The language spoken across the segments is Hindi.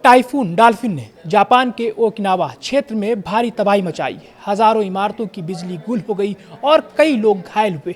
टाइफून डाल्फिन ने जापान के ओकिनावा क्षेत्र में भारी तबाही मचाई है। हजारों इमारतों की बिजली गुल हो गई और कई लोग घायल हुए।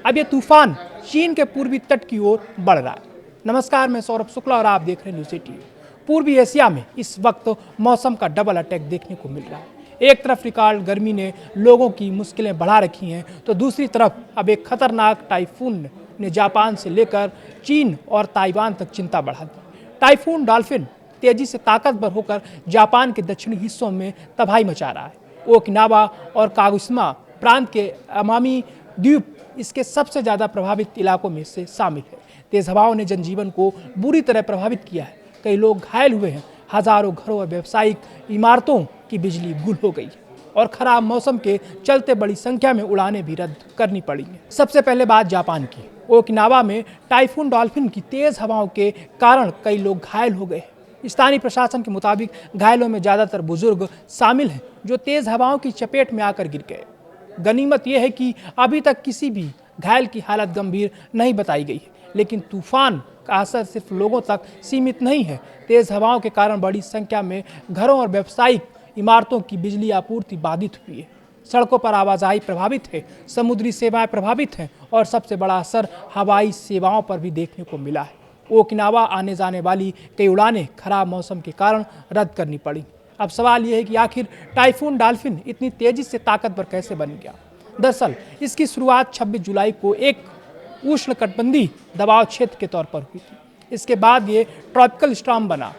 अब यह तूफान चीन के पूर्वी तट की ओर बढ़ रहा है। नमस्कार, मैं सौरभ शुक्ला और आप देख रहे हैं न्यूज़ 18। पूर्वी एशिया में इस वक्त मौसम का डबल अटैक देखने को मिल रहा है। एक तरफ रिकॉर्ड गर्मी ने लोगों की मुश्किलें बढ़ा रखी हैं, तो दूसरी तरफ अब एक खतरनाक टाइफून ने जापान से लेकर चीन और ताइवान तक चिंता बढ़ा दी। टाइफून डाल्फिन तेजी से ताकतवर होकर जापान के दक्षिणी हिस्सों में तबाही मचा रहा है। ओकिनावा और कागुशिमा प्रांत के अमामी द्वीप इसके सबसे ज़्यादा प्रभावित इलाकों में से शामिल है। तेज हवाओं ने जनजीवन को बुरी तरह प्रभावित किया है। कई लोग घायल हुए हैं। हजारों घरों और व्यावसायिक इमारतों की बिजली गुल हो गई और खराब मौसम के चलते बड़ी संख्या में उड़ानें भी रद्द करनी पड़ी हैं। सबसे पहले बात जापान की। ओकिनावा में टाइफून डाल्फिन की तेज हवाओं के कारण कई लोग घायल हो गए। स्थानीय प्रशासन के मुताबिक घायलों में ज़्यादातर बुजुर्ग शामिल हैं, जो तेज हवाओं की चपेट में आकर गिर गए। गनीमत यह है कि अभी तक किसी भी घायल की हालत गंभीर नहीं बताई गई है, लेकिन तूफान का असर सिर्फ लोगों तक सीमित नहीं है। तेज हवाओं के कारण बड़ी संख्या में घरों और व्यावसायिक इमारतों की बिजली आपूर्ति बाधित हुई है। सड़कों पर आवाजाही प्रभावित है, समुद्री सेवाएं प्रभावित हैं और सबसे बड़ा असर हवाई सेवाओं पर भी देखने को मिला है। ओकिनावा आने जाने वाली कई उड़ानें खराब मौसम के कारण रद्द करनी पड़ी। अब सवाल यह है कि आखिर टाइफून डाल्फिन इतनी तेजी से ताकतवर कैसे बन गया। दरअसल इसकी शुरुआत 26 जुलाई को एक उष्णकटिबंधीय दबाव क्षेत्र के तौर पर हुई थी। इसके बाद ये ट्रॉपिकल स्टॉर्म बना,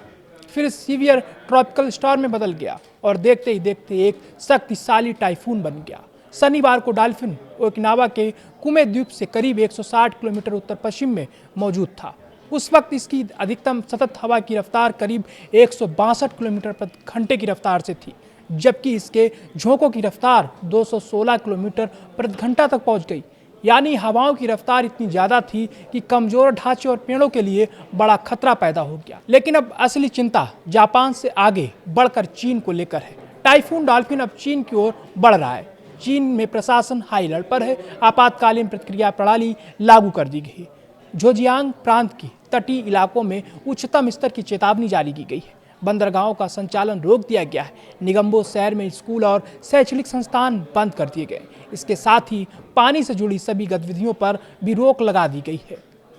फिर सीवियर ट्रॉपिकल स्टॉर्म में बदल गया और देखते ही देखते एक शक्तिशाली टाइफून बन गया। शनिवार को डाल्फिन ओकिनावा के कुमे द्वीप से करीब 160 किलोमीटर उत्तर पश्चिम में मौजूद था। उस वक्त इसकी अधिकतम सतत हवा की रफ्तार करीब 162 किलोमीटर प्रति घंटे की रफ्तार से थी, जबकि इसके झोंकों की रफ्तार 216 किलोमीटर प्रति घंटा तक पहुंच गई। यानी हवाओं की रफ्तार इतनी ज़्यादा थी कि कमज़ोर ढांचे और पेड़ों के लिए बड़ा खतरा पैदा हो गया। लेकिन अब असली चिंता जापान से आगे बढ़कर चीन को लेकर है। टाइफून डाल्फिन अब चीन की ओर बढ़ रहा है। चीन में प्रशासन हाई अलर्ट पर है। आपातकालीन प्रतिक्रिया प्रणाली लागू कर दी गई है। झोजियांग प्रांत के तटीय इलाकों में उच्चतम स्तर की चेतावनी जारी की गई है। बंदरगाहों का संचालन रोक दिया गया है। निगम्बो शहर में स्कूल और शैक्षणिक संस्थान बंद कर दिए गए। इसके साथ ही पानी से जुड़ी सभी गतिविधियों पर भी रोक लगा दी गई है।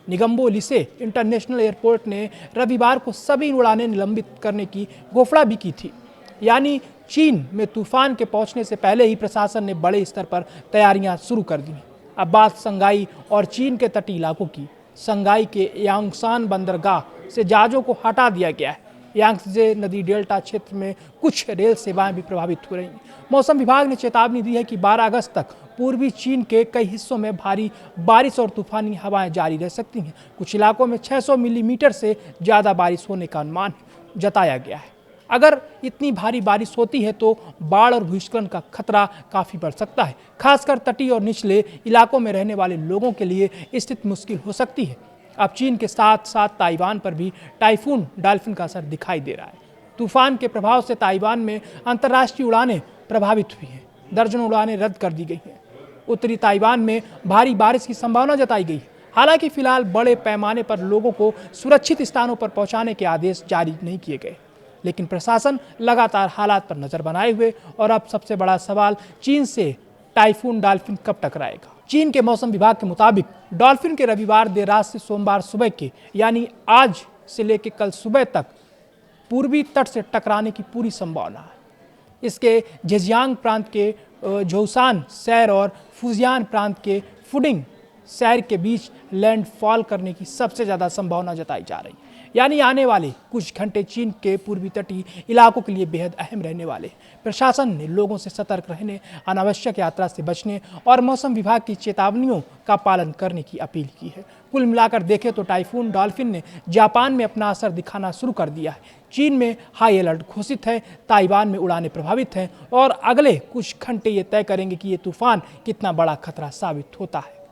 निगम्बो लिसे इंटरनेशनल एयरपोर्ट ने रविवार को सभी उड़ानें निलंबित करने की घोषणा भी की थी। यानी चीन में तूफान के पहुंचने से पहले ही प्रशासन ने बड़े स्तर पर तैयारियां शुरू कर दी। अब बात संगाई और चीन के तटीय इलाकों की। संगाई के यांगसान बंदरगाह से जहाज़ों को हटा दिया गया है। यांगत्से नदी डेल्टा क्षेत्र में कुछ रेल सेवाएं भी प्रभावित हो रही हैं। मौसम विभाग ने चेतावनी दी है कि 12 अगस्त तक पूर्वी चीन के कई हिस्सों में भारी बारिश और तूफानी हवाएं जारी रह सकती हैं। कुछ इलाकों में 600 मिलीमीटर से ज़्यादा बारिश होने का अनुमान जताया गया है। अगर इतनी भारी बारिश होती है तो बाढ़ और भूस्खलन का खतरा काफ़ी बढ़ सकता है। खासकर तटीय और निचले इलाकों में रहने वाले लोगों के लिए स्थिति मुश्किल हो सकती है। अब चीन के साथ साथ ताइवान पर भी टाइफून डाल्फिन का असर दिखाई दे रहा है। तूफान के प्रभाव से ताइवान में अंतर्राष्ट्रीय उड़ानें प्रभावित हुई हैं। दर्जनों उड़ानें रद्द कर दी गई हैं। उत्तरी ताइवान में भारी बारिश की संभावना जताई गई है। हालांकि फिलहाल बड़े पैमाने पर लोगों को सुरक्षित स्थानों पर पहुंचाने के आदेश जारी नहीं किए गए, लेकिन प्रशासन लगातार हालात पर नजर बनाए हुए। और अब सबसे बड़ा सवाल, चीन से टाइफून डाल्फिन कब टकराएगा। चीन के मौसम विभाग के मुताबिक डॉल्फिन के रविवार देर रात से सोमवार सुबह के यानी आज से लेकर कल सुबह तक पूर्वी तट से टकराने की पूरी संभावना है। इसके झेजियांग प्रांत के झोउशान शहर और फुजियान प्रांत के फुडिंग शहर के बीच लैंडफॉल करने की सबसे ज़्यादा संभावना जताई जा रही है। यानी आने वाले कुछ घंटे चीन के पूर्वी तटीय इलाकों के लिए बेहद अहम रहने वाले। प्रशासन ने लोगों से सतर्क रहने, अनावश्यक यात्रा से बचने और मौसम विभाग की चेतावनियों का पालन करने की अपील की है। कुल मिलाकर देखें तो टाइफून डाल्फिन ने जापान में अपना असर दिखाना शुरू कर दिया है। चीन में हाई अलर्ट घोषित है। ताइवान में उड़ानें प्रभावित हैं और अगले कुछ घंटे ये तय करेंगे कि ये तूफान कितना बड़ा खतरा साबित होता है।